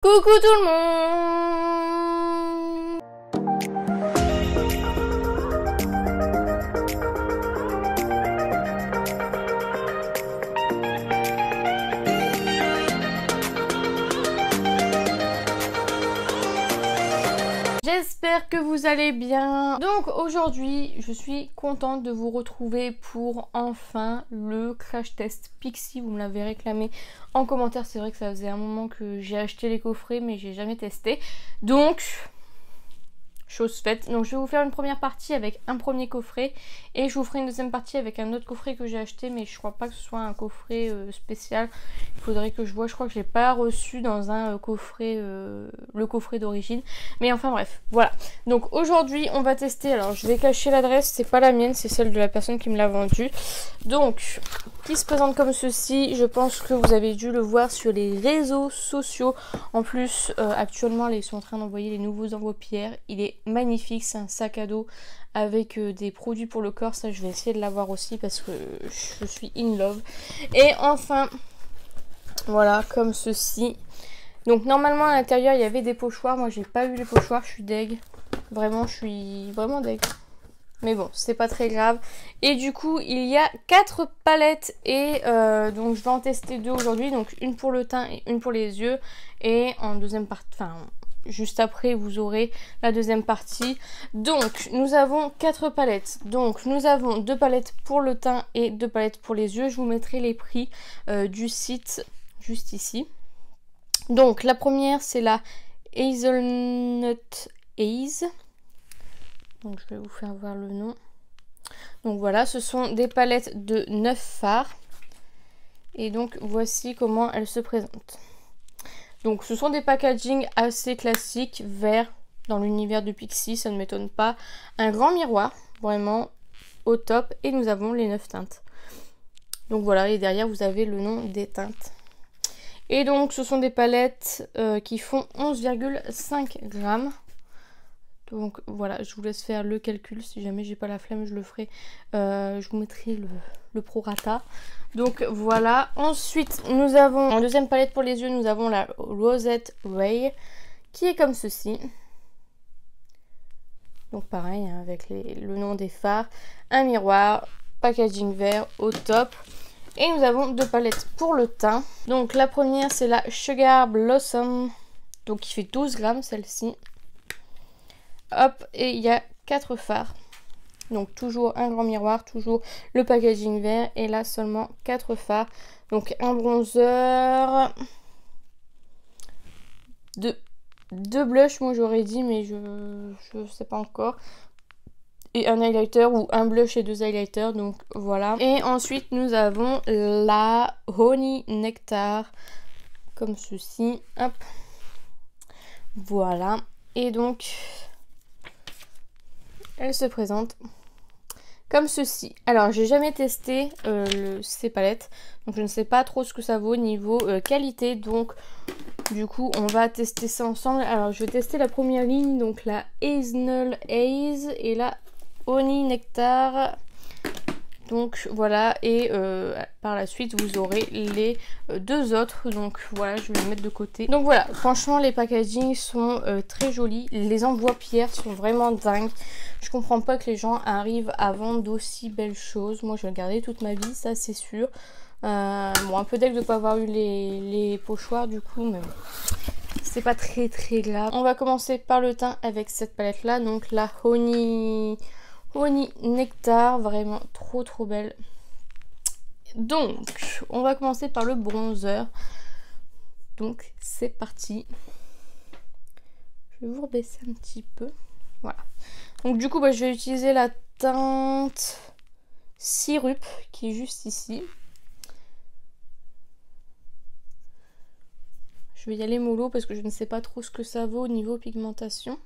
Coucou tout le monde! J'espère que vous allez bien. Donc aujourd'hui, je suis contente de vous retrouver pour enfin le crash test Pixi. Vous me l'avez réclamé en commentaire. C'est vrai que ça faisait un moment que j'ai acheté les coffrets mais j'ai jamais testé. Donc, chose faite. Donc je vais vous faire une première partie avec un premier coffret et je vous ferai une deuxième partie avec un autre coffret que j'ai acheté, mais je crois pas que ce soit un coffret spécial. Il faudrait que je vois, je crois que je l'ai pas reçu dans un coffret, le coffret d'origine, mais enfin bref, voilà. Donc aujourd'hui on va tester, alors je vais cacher l'adresse, c'est pas la mienne, c'est celle de la personne qui me l'a vendu. Donc qui se présente comme ceci, je pense que vous avez dû le voir sur les réseaux sociaux. En plus actuellement là, ils sont en train d'envoyer les nouveaux enveloppes-pierres. Il est magnifique, c'est un sac à dos avec des produits pour le corps. Ça je vais essayer de l'avoir aussi parce que je suis in love. Et enfin voilà, comme ceci. Donc normalement à l'intérieur il y avait des pochoirs. Moi j'ai pas eu les pochoirs, je suis deg. Vraiment, je suis vraiment deg. Mais bon, c'est pas très grave. Et du coup, il y a 4 palettes. Et donc, je vais en tester 2 aujourd'hui. Donc, une pour le teint et une pour les yeux. Et en deuxième partie, enfin, juste après, vous aurez la deuxième partie. Donc, nous avons 4 palettes. Donc, nous avons 2 palettes pour le teint et 2 palettes pour les yeux. Je vous mettrai les prix du site juste ici. Donc, la première, c'est la Hazelnut Haze. Donc je vais vous faire voir le nom. Donc voilà, ce sont des palettes de 9 fards. Et donc voici comment elles se présentent. Donc ce sont des packaging assez classiques, verts, dans l'univers de Pixi, ça ne m'étonne pas. Un grand miroir, vraiment au top. Et nous avons les 9 teintes. Donc voilà, et derrière vous avez le nom des teintes. Et donc ce sont des palettes qui font 11,5 grammes. Donc voilà, je vous laisse faire le calcul. Si jamais j'ai pas la flemme, je le ferai. Je vous mettrai le prorata. Donc voilà. Ensuite, nous avons en deuxième palette pour les yeux, nous avons la Rosette Ray qui est comme ceci. Donc pareil, hein, avec le nom des fards, un miroir, packaging vert au top. Et nous avons 2 palettes pour le teint. Donc la première, c'est la Sugar Blossom. Donc qui fait 12 grammes celle-ci. Hop, et il y a 4 fards. Donc toujours un grand miroir, toujours le packaging vert. Et là seulement 4 fards. Donc un bronzer. 2 blushs, moi j'aurais dit, mais je sais pas encore. Et un highlighter ou un blush et 2 highlighters. Donc voilà. Et ensuite nous avons la Honey Nectar. Comme ceci. Hop. Voilà. Et donc elle se présente comme ceci. Alors j'ai jamais testé ces palettes, donc je ne sais pas trop ce que ça vaut niveau qualité, donc du coup on va tester ça ensemble. Alors je vais tester la première ligne, donc la Hazelnut Haze et la Honey Nectar. Donc voilà, et par la suite vous aurez les 2 autres. Donc voilà, je vais les mettre de côté. Donc voilà, franchement les packaging sont très jolis. Les enveloppes-pierres sont vraiment dingues. Je comprends pas que les gens arrivent à vendre d'aussi belles choses. Moi je vais le garder toute ma vie, ça c'est sûr. Bon, un peu deg de ne pas avoir eu les pochoirs du coup, mais bon, c'est pas très grave. On va commencer par le teint avec cette palette là, donc la Honey Nectar, vraiment trop belle. Donc on va commencer par le bronzer. Donc c'est parti. Je vais vous rebaisser un petit peu. Voilà. Donc du coup je vais utiliser la teinte Syrup qui est juste ici. Je vais y aller mollo parce que je ne sais pas trop ce que ça vaut au niveau pigmentation.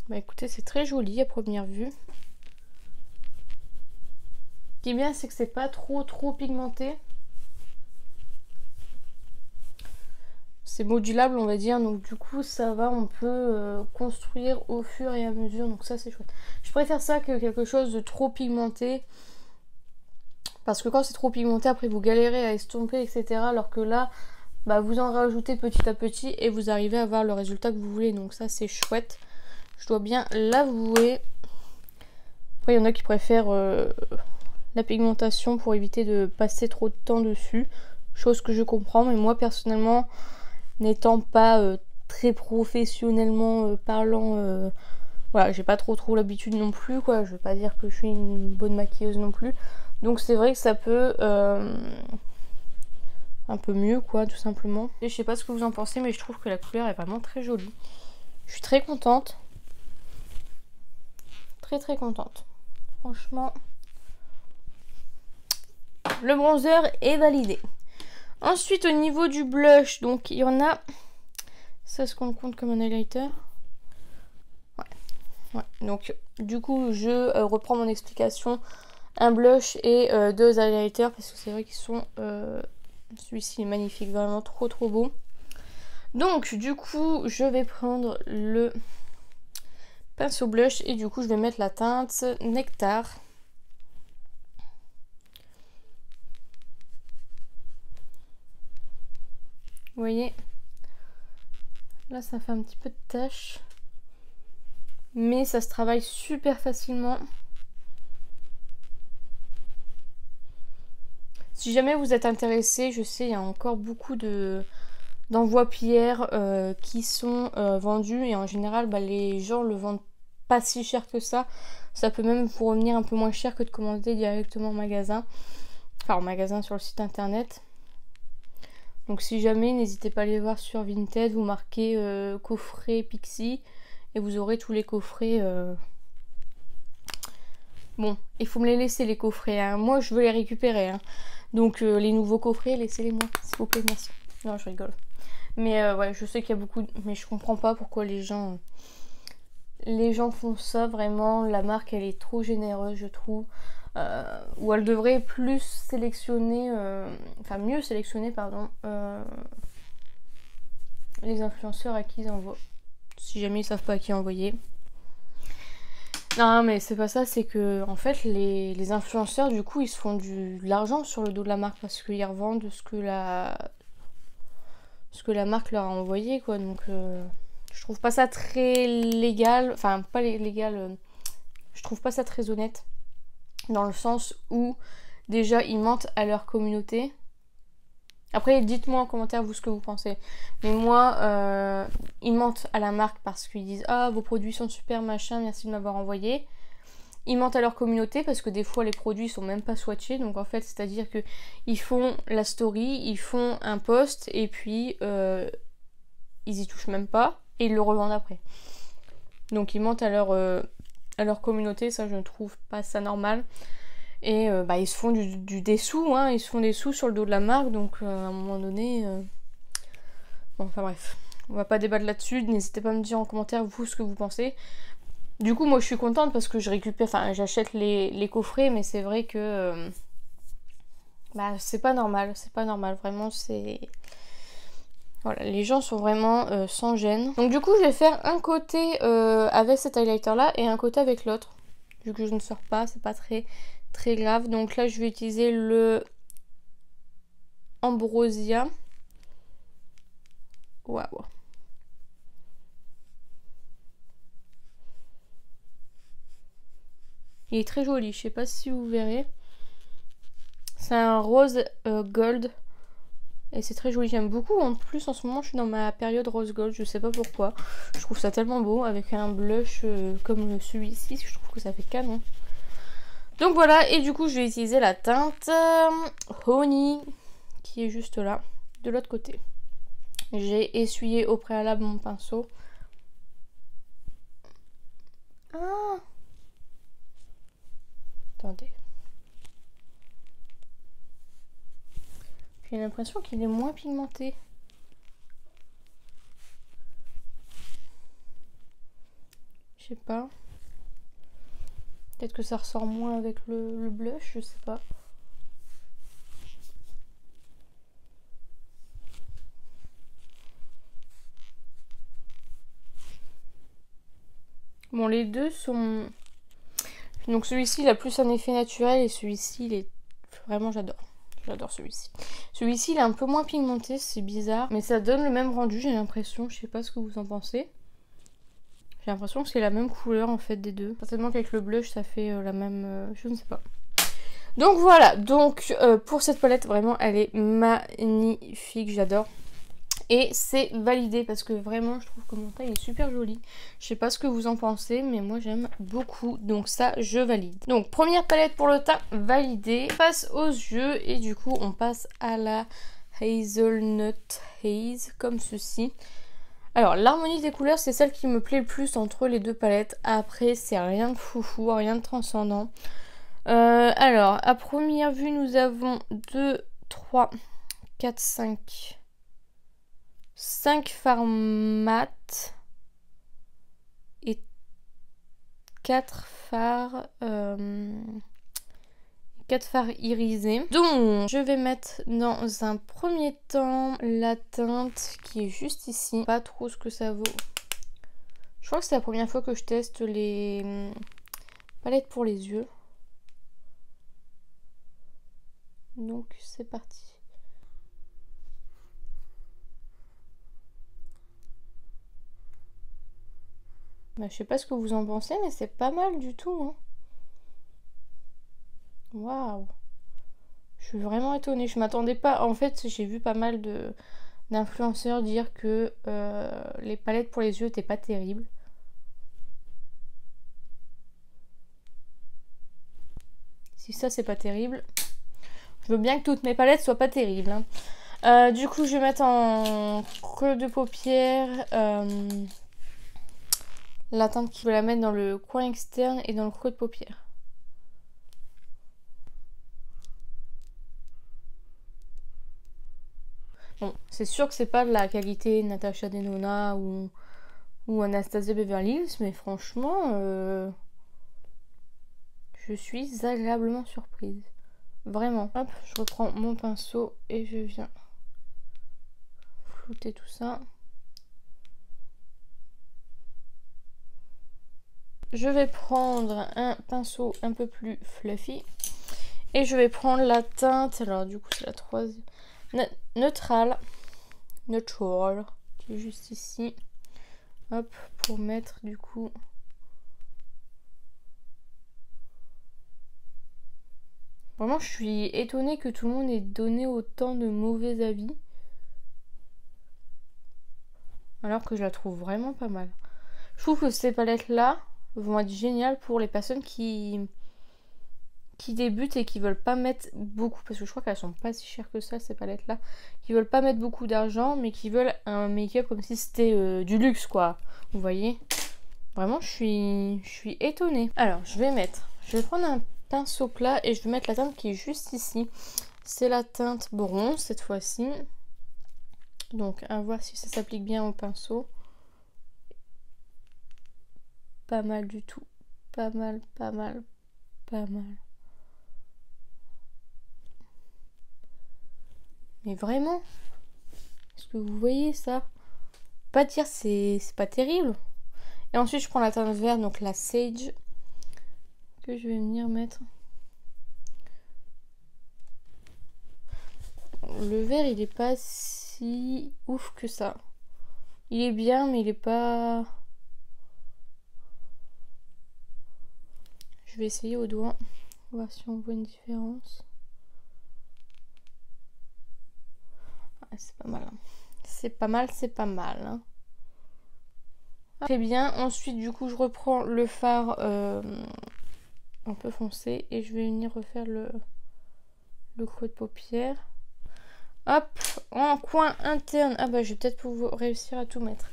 Bah écoutez, c'est très joli à première vue. Ce qui est bien, c'est que c'est pas trop pigmenté. c'est modulable, on va dire, donc du coup ça va, on peut construire au fur et à mesure, donc ça c'est chouette. Je préfère ça que quelque chose de trop pigmenté, parce que quand c'est trop pigmenté, après vous galérez à estomper, etc. Alors que là, bah, vous en rajoutez petit à petit et vous arrivez à avoir le résultat que vous voulez, donc ça c'est chouette. Je dois bien l'avouer. Après il y en a qui préfèrent la pigmentation pour éviter de passer trop de temps dessus, chose que je comprends, mais moi personnellement, n'étant pas très professionnellement parlant, voilà, j'ai pas trop l'habitude non plus, quoi. Je veux pas dire que je suis une bonne maquilleuse non plus, donc c'est vrai que ça peut un peu mieux, quoi, tout simplement. Et je sais pas ce que vous en pensez, mais je trouve que la couleur est vraiment très jolie. Je suis très contente, très contente, franchement. Le bronzer est validé. Ensuite, au niveau du blush, donc il y en a... Ça, est-ce qu'on le compte comme un highlighter? Ouais. Donc, du coup, je reprends mon explication. Un blush et 2 highlighters, parce que c'est vrai qu'ils sont... celui-ci est magnifique, vraiment trop beau. Donc, du coup, je vais prendre le pinceau blush et du coup, je vais mettre la teinte Nectar. Vous voyez, là ça fait un petit peu de tache, mais ça se travaille super facilement. Si jamais vous êtes intéressé, je sais il y a encore beaucoup d'envois pierres qui sont vendus, et en général bah, les gens le vendent pas si cher que ça. Ça peut même vous revenir un peu moins cher que de commander directement en magasin, enfin en magasin sur le site internet. Donc si jamais, n'hésitez pas à aller voir sur Vinted, vous marquez coffret Pixi et vous aurez tous les coffrets. Bon, il faut me les laisser les coffrets, hein. Moi je veux les récupérer, hein. Donc les nouveaux coffrets, laissez-les-moi, s'il vous plaît, merci. Non, je rigole. Mais ouais, je sais qu'il y a beaucoup... Mais je comprends pas pourquoi les gens font ça, vraiment. La marque, elle est trop généreuse, je trouve. Ou elle devrait plus sélectionner, enfin mieux sélectionner, pardon, les influenceurs à qui ils envoient. Si jamais ils savent pas à qui envoyer. Non mais c'est pas ça, c'est que en fait les influenceurs du coup ils se font de l'argent sur le dos de la marque parce qu'ils revendent ce que la marque leur a envoyé, quoi. Donc je trouve pas ça très légal, enfin pas légal, je trouve pas ça très honnête. Dans le sens où déjà ils mentent à leur communauté. Après dites-moi en commentaire vous ce que vous pensez. Mais moi ils mentent à la marque parce qu'ils disent ah vos produits sont super machin, merci de m'avoir envoyé. Ils mentent à leur communauté parce que des fois les produits sont même pas swatchés. Donc en fait c'est à dire que ils font la story, ils font un post et puis ils y touchent même pas et ils le revendent après. Donc ils mentent à leur communauté, ça je ne trouve pas ça normal. Et bah, ils se font des sous, hein, ils se font des sous sur le dos de la marque, donc à un moment donné... Bon, enfin bref, on va pas débattre là-dessus, n'hésitez pas à me dire en commentaire vous ce que vous pensez. Du coup moi je suis contente parce que je récupère, enfin j'achète les coffrets, mais c'est vrai que... bah c'est pas normal, vraiment c'est... Voilà, les gens sont vraiment sans gêne. Donc du coup je vais faire un côté avec cet highlighter là et un côté avec l'autre. Vu que je ne sors pas, c'est pas très grave. Donc là je vais utiliser le Ambrosia. Waouh. Il est très joli, je sais pas si vous verrez. C'est un rose gold. Et c'est très joli, j'aime beaucoup. En plus en ce moment je suis dans ma période rose gold, je sais pas pourquoi. Je trouve ça tellement beau avec un blush comme celui-ci, je trouve que ça fait canon. Donc voilà, et du coup je vais utiliser la teinte Honey qui est juste là, de l'autre côté. J'ai essuyé au préalable mon pinceau. Ah, attendez. J'ai l'impression qu'il est moins pigmenté. Je sais pas. Peut-être que ça ressort moins avec le blush, je sais pas. Bon, les deux sont... Donc celui-ci, il a plus un effet naturel et celui-ci, il est... Vraiment, j'adore. J'adore celui-ci. Celui-ci, il est un peu moins pigmenté, c'est bizarre. Mais ça donne le même rendu, j'ai l'impression. Je sais pas ce que vous en pensez. J'ai l'impression que c'est la même couleur, en fait, des deux. Certainement qu'avec le blush, ça fait la même... je ne sais pas. Donc voilà. Donc, pour cette palette, vraiment, elle est magnifique. J'adore. Et c'est validé parce que vraiment je trouve que mon teint est super joli. Je sais pas ce que vous en pensez mais moi j'aime beaucoup. Donc ça je valide. Donc première palette pour le teint validée. On passe aux yeux et du coup on passe à la Hazelnut Haze comme ceci. Alors l'harmonie des couleurs c'est celle qui me plaît le plus entre les deux palettes. Après c'est rien de foufou, rien de transcendant. Alors à première vue nous avons 2, 3, 4, 5 fards mat et 4 fards irisés. Donc je vais mettre dans un premier temps la teinte qui est juste ici. Pas trop ce que ça vaut. Je crois que c'est la première fois que je teste les palettes pour les yeux. Donc c'est parti. Bah, je sais pas ce que vous en pensez, mais c'est pas mal du tout. Hein. Waouh! Je suis vraiment étonnée. Je m'attendais pas. En fait, j'ai vu pas mal d'influenceurs dire que les palettes pour les yeux étaient pas terribles. Si ça, c'est pas terrible. Je veux bien que toutes mes palettes soient pas terribles. Hein. Du coup, je vais mettre en creux de paupière. La teinte qui va la mettre dans le coin externe et dans le creux de paupière. Bon, c'est sûr que c'est pas de la qualité Natasha Denona ou Anastasia Beverly Hills, mais franchement, je suis agréablement surprise. Vraiment. Hop, je reprends mon pinceau et je viens flouter tout ça. Je vais prendre un pinceau un peu plus fluffy. Et je vais prendre la teinte, alors du coup c'est la troisième, neutrale, qui est juste ici. Hop, pour mettre du coup... Vraiment je suis étonnée que tout le monde ait donné autant de mauvais avis. Alors que je la trouve vraiment pas mal. Je trouve que ces palettes là vont être géniales pour les personnes qui débutent et qui veulent pas mettre beaucoup, parce que je crois qu'elles sont pas si chères que ça ces palettes là, qui veulent pas mettre beaucoup d'argent mais qui veulent un make-up comme si c'était du luxe quoi, vous voyez. Vraiment je suis étonnée. Alors je vais prendre un pinceau plat et je vais mettre la teinte qui est juste ici. C'est la teinte bronze cette fois-ci, donc à voir si ça s'applique bien au pinceau. Pas mal du tout, pas mal, pas mal, pas mal. Mais vraiment, est-ce que vous voyez ça? Pas dire c'est pas terrible. Et ensuite je prends la teinte verte, donc la Sage, que je vais venir mettre. Le vert il est pas si ouf que ça. Il est bien mais il est pas... Je vais essayer au doigt, voir si on voit une différence. Ah, c'est pas mal. Hein. C'est pas mal, c'est pas mal. Hein. Très bien. Ensuite, du coup, je reprends le fard un peu foncé et je vais venir refaire le creux de paupière. Hop, en coin interne. Ah bah, je vais peut-être pouvoir réussir à tout mettre.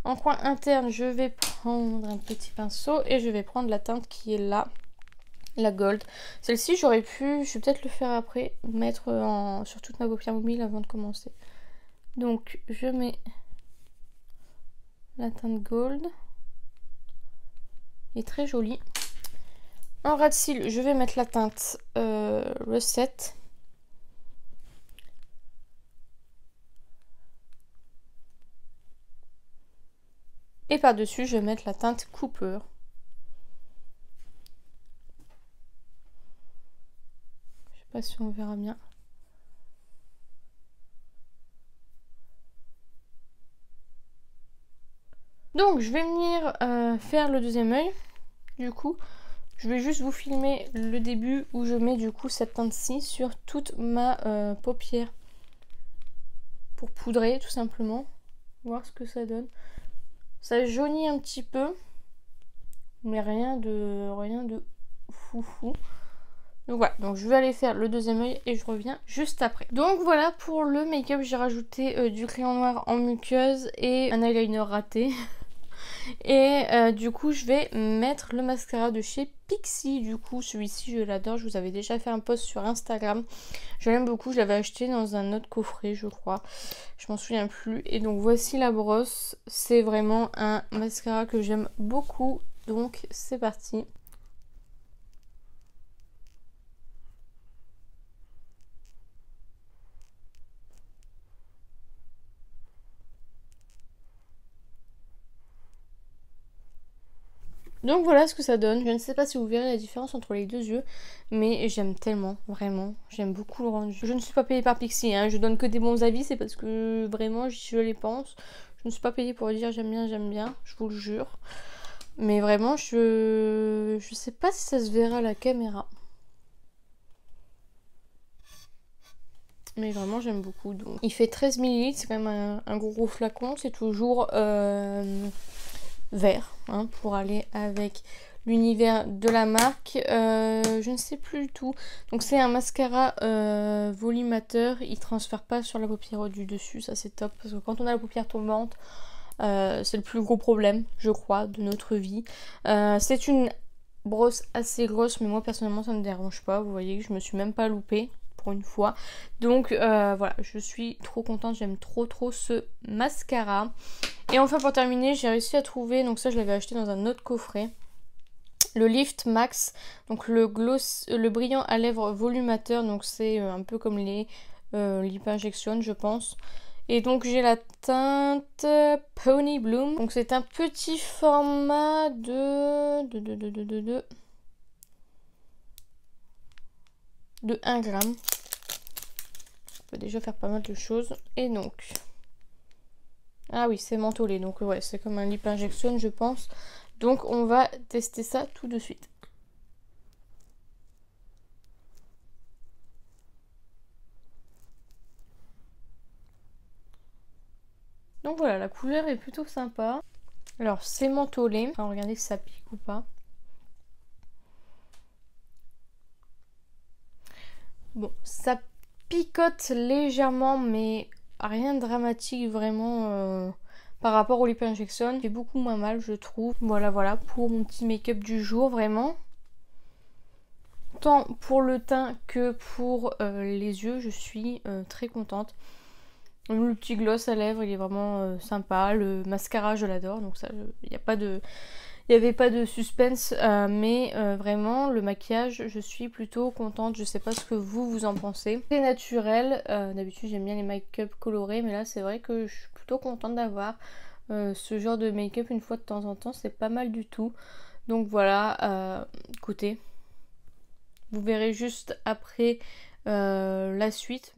En coin interne, je vais prendre un petit pinceau et je vais prendre la teinte qui est là, la gold. Celle-ci, j'aurais pu, je vais peut-être le faire après, mettre sur toute ma paupière mobile avant de commencer. Donc, je mets la teinte gold. Il est très joli. En ras de cils, je vais mettre la teinte Recette. Et par-dessus, je vais mettre la teinte Cooper. pas si on verra bien. Donc je vais venir faire le deuxième œil. Du coup, je vais juste vous filmer le début où je mets du coup cette teinte-ci sur toute ma paupière. Pour poudrer tout simplement. Voir ce que ça donne. Ça jaunit un petit peu. Mais rien de foufou. Donc voilà, donc je vais aller faire le deuxième œil et je reviens juste après. Donc voilà pour le make-up, j'ai rajouté du crayon noir en muqueuse et un eyeliner raté. Et du coup je vais mettre le mascara de chez Pixi. Du coup celui-ci je l'adore, je vous avais déjà fait un post sur Instagram. Je l'aime beaucoup, je l'avais acheté dans un autre coffret je crois. Je m'en souviens plus. Et donc voici la brosse, c'est vraiment un mascara que j'aime beaucoup. Donc c'est parti. Donc voilà ce que ça donne. Je ne sais pas si vous verrez la différence entre les deux yeux, mais j'aime tellement, vraiment, j'aime beaucoup le rendu. Je ne suis pas payée par Pixi, hein. Je donne que des bons avis, c'est parce que vraiment je les pense. Je ne suis pas payée pour dire j'aime bien, je vous le jure. Mais vraiment, je sais pas si ça se verra à la caméra. Mais vraiment j'aime beaucoup. Donc. Il fait 13 ml, c'est quand même un gros flacon, c'est toujours... vert hein, pour aller avec l'univers de la marque. Je ne sais plus du tout. Donc c'est un mascara volumateur. Il transfère pas sur la paupière du dessus. Ça c'est top parce que quand on a la paupière tombante, c'est le plus gros problème, je crois, de notre vie. C'est une brosse assez grosse, mais moi personnellement ça ne me dérange pas. Vous voyez que je me suis même pas loupée. Pour une fois. Donc voilà, je suis trop contente, j'aime trop ce mascara. Et enfin pour terminer, j'ai réussi à trouver, donc ça je l'avais acheté dans un autre coffret, le Lift Max, donc le gloss, le brillant à lèvres volumateur, donc c'est un peu comme les Lip Injection je pense. Et donc j'ai la teinte Pony Bloom, donc c'est un petit format de 1 gramme. Ça peut déjà faire pas mal de choses. Et donc... Ah oui, c'est mentholé. Donc ouais, c'est comme un lip injection, je pense. Donc on va tester ça tout de suite. Donc voilà, la couleur est plutôt sympa. Alors c'est mentholé. Enfin, regardez si ça pique ou pas. Bon, ça picote légèrement, mais rien de dramatique vraiment par rapport au lip injection. Il fait beaucoup moins mal, je trouve. Voilà pour mon petit make-up du jour, vraiment. Tant pour le teint que pour les yeux, je suis très contente. Le petit gloss à lèvres, il est vraiment sympa. Le mascara, je l'adore, donc ça, il n'y a pas de... Il n'y avait pas de suspense, mais vraiment le maquillage, je suis plutôt contente. Je sais pas ce que vous en pensez. C'est naturel, d'habitude j'aime bien les make-up colorés, mais là c'est vrai que je suis plutôt contente d'avoir ce genre de make-up une fois de temps en temps. C'est pas mal du tout. Donc voilà, écoutez, vous verrez juste après la suite.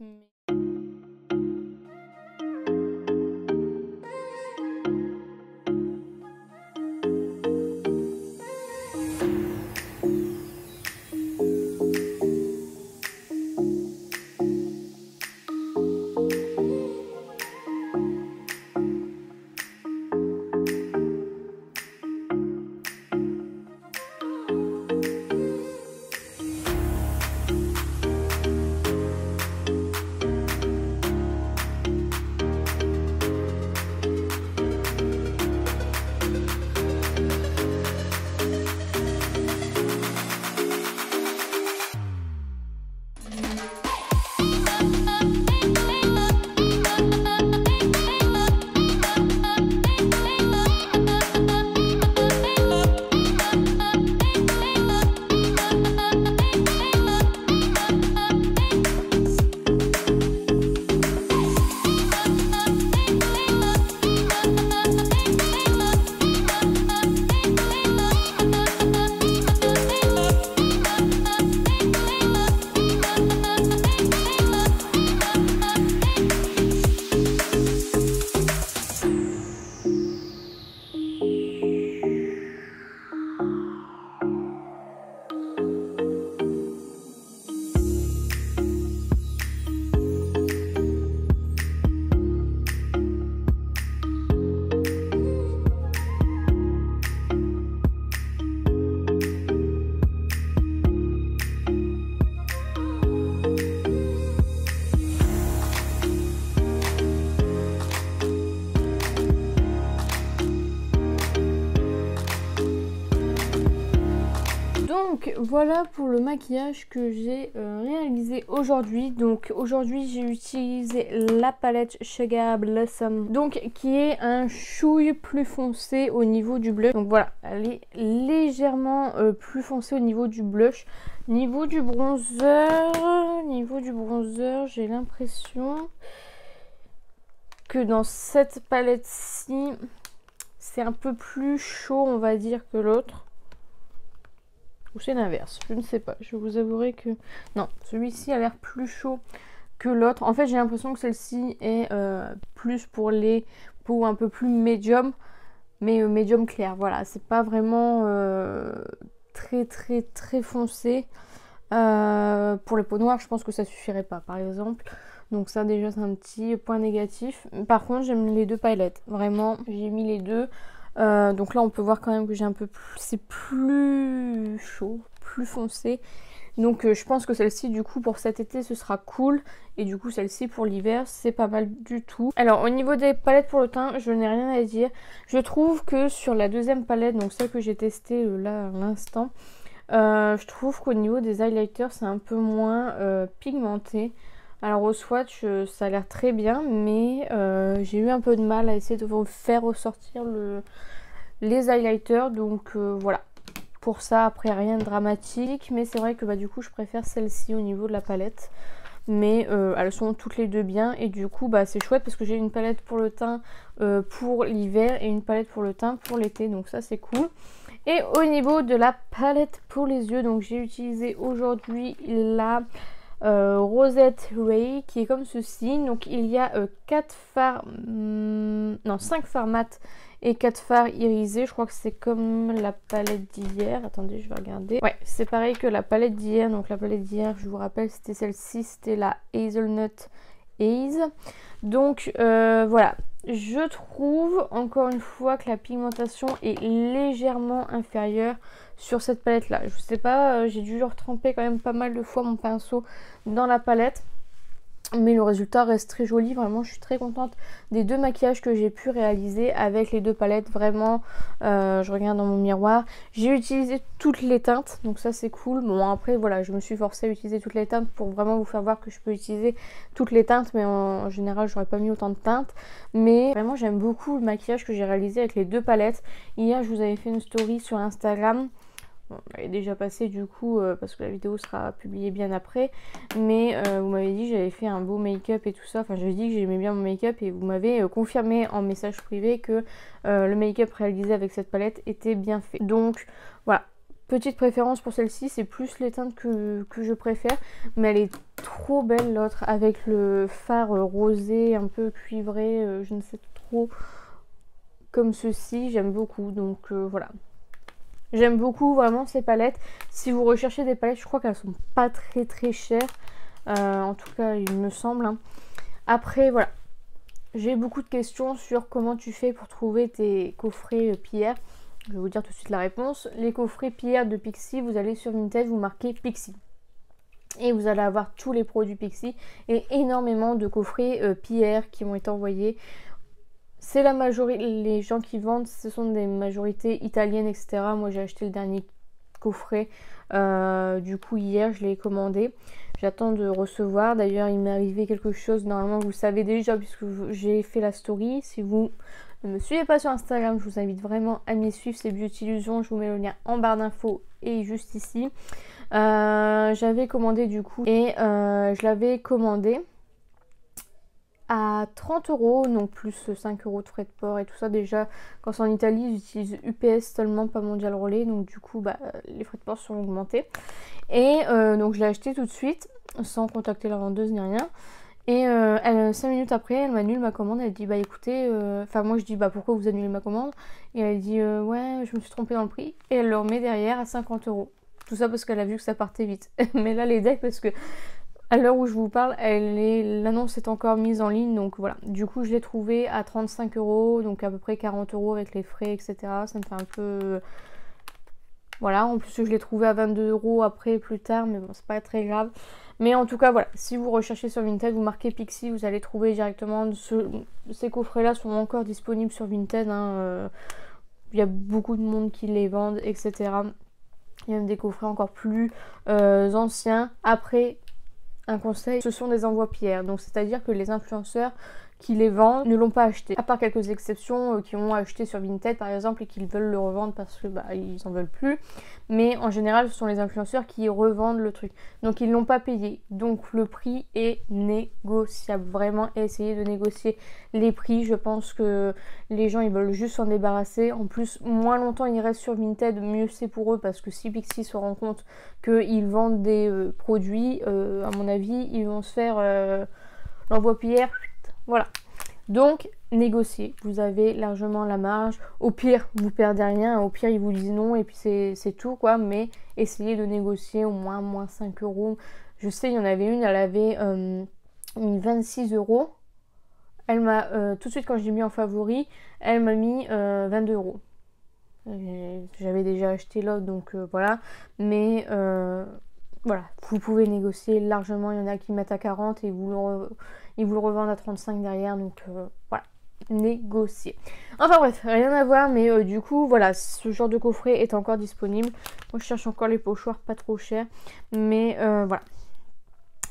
voilà pour le maquillage que j'ai réalisé aujourd'hui. Donc aujourd'hui j'ai utilisé la palette Sugar Blossom, donc qui est un chouille plus foncé au niveau du blush. Donc voilà, elle est légèrement plus foncée au niveau du blush. Niveau du bronzer, j'ai l'impression que dans cette palette-ci, c'est un peu plus chaud, on va dire, que l'autre. Ou c'est l'inverse, je ne sais pas. Je vous avouerai que... Non, celui-ci a l'air plus chaud que l'autre. En fait, j'ai l'impression que celle-ci est plus pour les peaux un peu plus médium. Mais médium clair, voilà. C'est pas vraiment très foncé. Pour les peaux noires, je pense que ça suffirait pas, par exemple. Donc ça, déjà, c'est un petit point négatif. Par contre, j'aime les deux palettes. Vraiment, j'ai mis les deux. Donc là on peut voir quand même que j'ai un peu plus, c'est plus chaud, plus foncé. Donc je pense que celle-ci du coup pour cet été ce sera cool. Et du coup celle-ci pour l'hiver c'est pas mal du tout. Alors au niveau des palettes pour le teint, je n'ai rien à dire. Je trouve que sur la deuxième palette, donc celle que j'ai testée là à l'instant, je trouve qu'au niveau des highlighters c'est un peu moins pigmenté. Alors au swatch ça a l'air très bien, mais j'ai eu un peu de mal à essayer de vous faire ressortir les highlighters. Donc voilà, pour ça après rien de dramatique, mais c'est vrai que du coup je préfère celle-ci au niveau de la palette. Mais elles sont toutes les deux bien et du coup c'est chouette parce que j'ai une palette pour le teint pour l'hiver et une palette pour le teint pour l'été, donc ça c'est cool. Et au niveau de la palette pour les yeux, donc j'ai utilisé aujourd'hui la Rosette Ray qui est comme ceci. Donc il y a 5 fards mat et 4 fards irisés. Je crois que c'est comme la palette d'hier. Attendez, je vais regarder. Ouais, c'est pareil que la palette d'hier. Donc la palette d'hier, je vous rappelle, c'était celle-ci, c'était la Hazelnut Haze. Donc voilà, je trouve encore une fois que la pigmentation est légèrement inférieure sur cette palette là. Je sais pas, j'ai dû retremper quand même pas mal de fois mon pinceau dans la palette, mais le résultat reste très joli. Vraiment je suis très contente des deux maquillages que j'ai pu réaliser avec les deux palettes. Vraiment je regarde dans mon miroir, j'ai utilisé toutes les teintes, donc ça c'est cool. Bon après voilà, je me suis forcée à utiliser toutes les teintes pour vraiment vous faire voir que je peux utiliser toutes les teintes, mais en général j'aurais pas mis autant de teintes. Mais vraiment j'aime beaucoup le maquillage que j'ai réalisé avec les deux palettes. Hier je vous avais fait une story sur Instagram. Bon, elle est déjà passée du coup parce que la vidéo sera publiée bien après, mais vous m'avez dit que j'avais fait un beau make-up et tout ça. Enfin j'avais dit que j'aimais bien mon make-up et vous m'avez confirmé en message privé que le make-up réalisé avec cette palette était bien fait. Donc voilà, petite préférence pour celle-ci, c'est plus les teintes que je préfère, mais elle est trop belle l'autre avec le fard rosé un peu cuivré, je ne sais trop, comme ceci, j'aime beaucoup. Donc voilà. J'aime beaucoup vraiment ces palettes. Si vous recherchez des palettes, je crois qu'elles sont pas très chères. En tout cas, il me semble. Hein. Après, voilà. J'ai beaucoup de questions sur comment tu fais pour trouver tes coffrets pierre. Je vais vous dire tout de suite la réponse. Les coffrets pierre de Pixi, vous allez sur Vinted, vous marquez Pixi. Et vous allez avoir tous les produits Pixi et énormément de coffrets pierre qui ont été envoyés. C'est la majorité, les gens qui vendent, ce sont des majorités italiennes, etc. Moi j'ai acheté le dernier coffret, du coup hier je l'ai commandé. J'attends de recevoir, d'ailleurs il m'est arrivé quelque chose, normalement vous le savez déjà puisque j'ai fait la story. Si vous ne me suivez pas sur Instagram, je vous invite vraiment à m'y suivre, c'est Beauty Illusion, je vous mets le lien en barre d'infos et juste ici. J'avais commandé du coup et je l'avais commandé à 30 €, donc plus 5 € de frais de port et tout ça. Déjà quand c'est en Italie j'utilise UPS seulement, pas Mondial Relay, donc du coup les frais de port sont augmentés. Et donc je l'ai acheté tout de suite sans contacter la vendeuse ni rien. Et 5 minutes après elle m'annule ma commande. Elle dit écoutez, enfin moi je dis pourquoi vous annulez ma commande, et elle dit ouais je me suis trompée dans le prix, et elle le remet derrière à 50 €. Tout ça parce qu'elle a vu que ça partait vite. Mais là les decks, parce que à l'heure où je vous parle, l'annonce est encore mise en ligne, donc voilà. Du coup, je l'ai trouvé à 35 €, donc à peu près 40 € avec les frais, etc. Ça me fait un peu... Voilà, en plus je l'ai trouvé à 22 € après, plus tard, mais bon, c'est pas très grave. Mais en tout cas, voilà, si vous recherchez sur Vinted, vous marquez Pixi, vous allez trouver directement. Ces coffrets-là sont encore disponibles sur Vinted. Hein, il y a beaucoup de monde qui les vendent, etc. Il y a même des coffrets encore plus anciens. Après, un conseil, ce sont des envois pierres. Donc c'est-à-dire que les influenceurs qui les vendent ne l'ont pas acheté. À part quelques exceptions qui ont acheté sur Vinted par exemple et qui veulent le revendre parce que ils en veulent plus. Mais en général ce sont les influenceurs qui revendent le truc. Donc ils l'ont pas payé. Donc le prix est négociable. Vraiment essayez de négocier les prix. Je pense que les gens ils veulent juste s'en débarrasser. En plus moins longtemps ils restent sur Vinted, mieux c'est pour eux parce que si Pixi se rend compte qu'ils vendent des produits, à mon avis ils vont se faire l'envoi pierre. Voilà, donc négociez, vous avez largement la marge. Au pire, vous perdez rien, au pire, ils vous disent non et puis c'est tout quoi. Mais essayez de négocier au moins 5 euros. Je sais, il y en avait une, elle avait mis 26 euros. Elle m'a, tout de suite quand je l'ai mis en favori, elle m'a mis 22 euros. J'avais déjà acheté l'autre, donc voilà. Mais voilà, vous pouvez négocier largement. Il y en a qui mettent à 40 et ils vous le revendent à 35 derrière. Donc voilà, négocier. Enfin bref, rien à voir. Mais du coup, voilà, ce genre de coffret est encore disponible. Moi, je cherche encore les pochoirs pas trop chers. Mais voilà.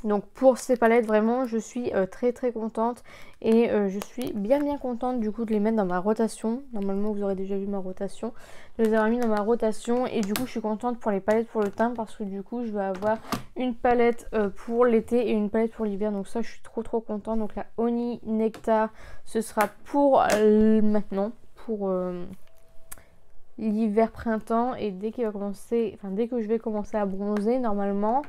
Donc pour ces palettes, vraiment, je suis très contente. Et je suis bien contente du coup de les mettre dans ma rotation. Normalement, vous aurez déjà vu ma rotation. Je les ai mis dans ma rotation. Et du coup, je suis contente pour les palettes pour le teint. Parce que du coup, je vais avoir une palette pour l'été et une palette pour l'hiver. Donc ça, je suis trop contente. Donc la Honey Nectar, ce sera pour maintenant. Pour l'hiver-printemps. Et dès qu'il va commencer, enfin dès que je vais commencer à bronzer, normalement...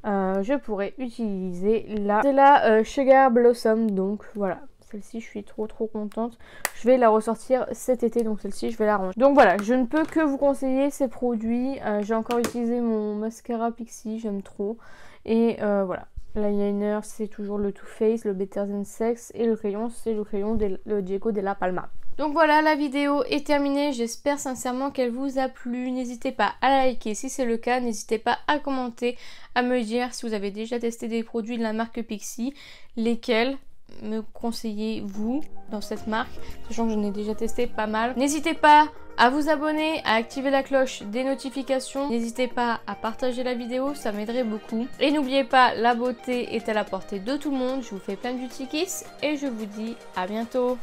je pourrais utiliser c'est la Sugar Blossom. Donc voilà, celle-ci je suis trop contente. Je vais la ressortir cet été, donc celle-ci je vais la ranger. Donc voilà, je ne peux que vous conseiller ces produits. J'ai encore utilisé mon mascara Pixi, j'aime trop. Et voilà, l'eyeliner c'est toujours le Too Faced, le Better Than Sex. Et le crayon c'est le crayon le Diego Della Palma. Donc voilà, la vidéo est terminée, j'espère sincèrement qu'elle vous a plu. N'hésitez pas à la liker si c'est le cas, n'hésitez pas à commenter, à me dire si vous avez déjà testé des produits de la marque Pixi, lesquels me conseillez-vous dans cette marque, sachant que j'en ai déjà testé pas mal. N'hésitez pas à vous abonner, à activer la cloche des notifications, n'hésitez pas à partager la vidéo, ça m'aiderait beaucoup. Et n'oubliez pas, la beauté est à la portée de tout le monde, je vous fais plein de beauty kiss et je vous dis à bientôt.